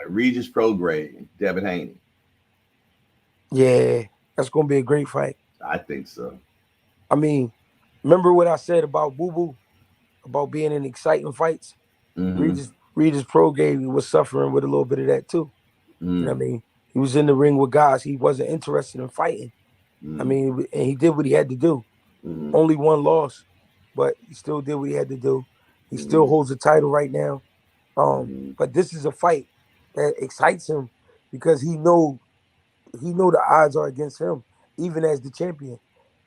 Regis Prograis, Devin Haney. Yeah, that's gonna be a great fight. I think so. I mean, remember what I said about Boo Boo about being in exciting fights? Mm-hmm. Regis Prograis was suffering with a little bit of that too. You know what I mean? He was in the ring with guys he wasn't interested in fighting. I Mm-hmm. mean, and he did what he had to do. Mm-hmm. Only one loss, but he still did what he had to do. He still Mm-hmm. holds the title right now. Mm-hmm. But this is a fight that excites him because he know the odds are against him, even as the champion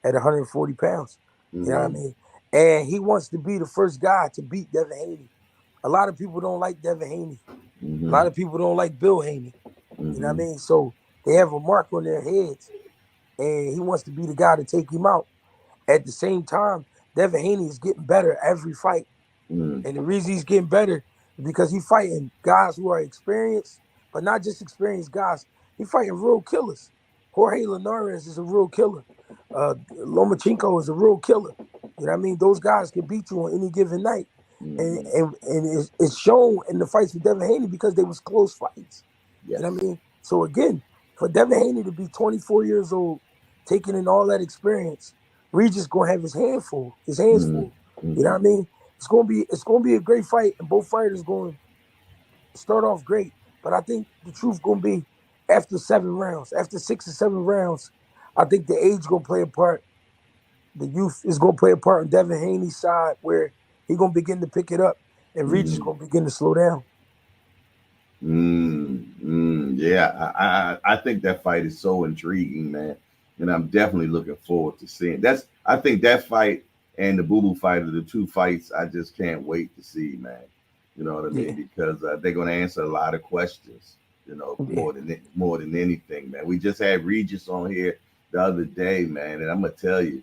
at 140 pounds. You know what I Mm-hmm. mean? And he wants to be the first guy to beat Devin Haney. A lot of people don't like Devin Haney. A Mm-hmm. lot of people don't like Bill Haney. You know what I Mm-hmm. mean? So they have a mark on their heads, and he wants to be the guy to take him out. At the same time, Devin Haney is getting better every fight. Mm-hmm. And the reason he's getting better is because he's fighting guys who are experienced, but not just experienced guys. He's fighting real killers. Jorge Linares is a real killer. Lomachenko is a real killer. You know what I mean? Those guys can beat you on any given night. Mm-hmm. And it's shown in the fights with Devin Haney because they was close fights. You know what I Yes. mean? So again, for Devin Haney to be 24 years old, taking in all that experience, Regis gonna have his hands Mm-hmm. full. You know Mm-hmm. what I mean? It's gonna be a great fight, and both fighters going to start off great. But I think the truth gonna be after 7 rounds, after 6 or 7 rounds, I think the age gonna play a part. The youth is gonna play a part on Devin Haney's side where he gonna begin to pick it up, and Regis Mm-hmm. gonna begin to slow down. Yeah, I think that fight is so intriguing, man, and I'm definitely looking forward to seeing. I think that fight and the Boo Boo fight are the two fights I just can't wait to see, man. You know what I mean? Yeah, Because they're going to answer a lot of questions. You know, yeah. more than anything, man. We just had Regis on here the other day, man, and I'm gonna tell you,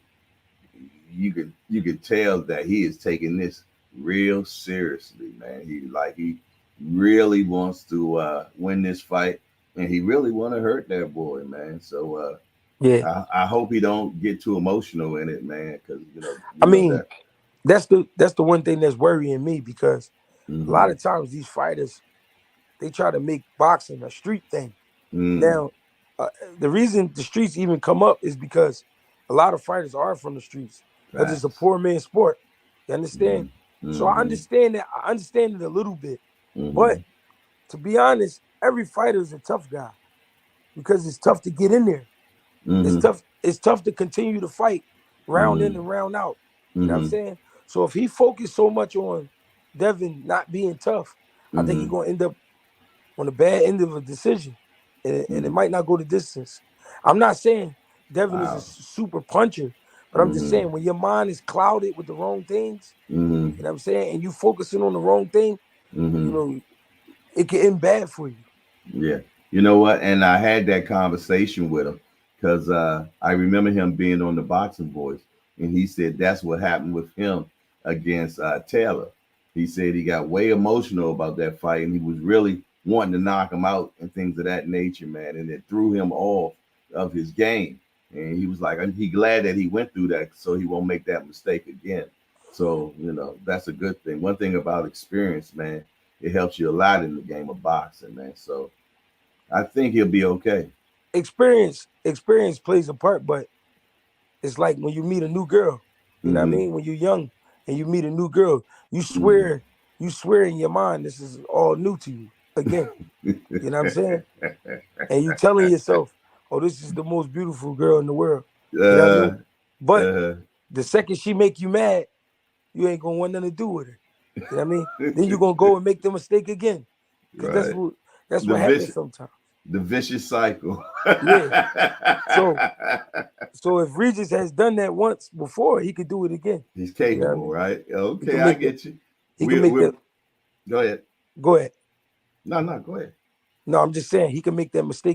you could tell that he is taking this real seriously, man. He really wants to win this fight, and he really want to hurt that boy, man. So Yeah. I hope he don't get too emotional in it, man, because I you know mean, that. that's the one thing that's worrying me because a lot Mm-hmm. of times these fighters they try to make boxing a street thing. Mm, Now, uh, the reason the streets even come up is because a lot of fighters are from the streets because it's a facts. poor man's sport. You understand? Mm-hmm. So I Mm-hmm. understand that. I understand it a little bit, but Mm-hmm. to be honest, every fighter is a tough guy because it's tough to get in there. It's Mm-hmm. tough. It's tough to continue to fight round in Mm-hmm. and round out. You know what I'm Mm-hmm. saying? So if he focused so much on Devin not being tough, I think he's Mm-hmm. gonna end up on the bad end of a decision, and it Mm-hmm. might not go the distance. I'm not saying Devin is a Wow. super puncher, but I'm just Mm-hmm. saying when your mind is clouded with the wrong things, Mm-hmm. you know what I'm saying, and you focusing on the wrong thing, you Mm-hmm. know, it can end bad for you. Yeah. You know what? And I had that conversation with him because I remember him being on the Boxing Voice, and he said that's what happened with him against Taylor. He said he got way emotional about that fight, and he was really wanting to knock him out and things of that nature, man. And it threw him off of his game. And he was like, he glad that he went through that so he won't make that mistake again. So, that's a good thing. One thing about experience, man, it helps you a lot in the game of boxing, man. So I think he'll be okay. Experience plays a part, but it's like when you meet a new girl, you know what I Mm-hmm. mean? When you're young and you meet a new girl, you Mm-hmm. swear, you swear in your mind this is all new to you again. You know what I'm saying? And you telling yourself, "Oh, this is the most beautiful girl in the world." You know what I uh, mean? But uh, the second she make you mad, you ain't gonna want nothing to do with her. You know what I mean? Then you're gonna go and make the mistake again, because that's right. what that's The what happens vicious, sometimes. the vicious cycle. Yeah. So if Regis has done that once before, he could do it again. He's You know what I capable, mean? right? He Okay, can I make the get you. he can make We're the go ahead. go ahead. No, no, go ahead. No, I'm just saying he can make that mistake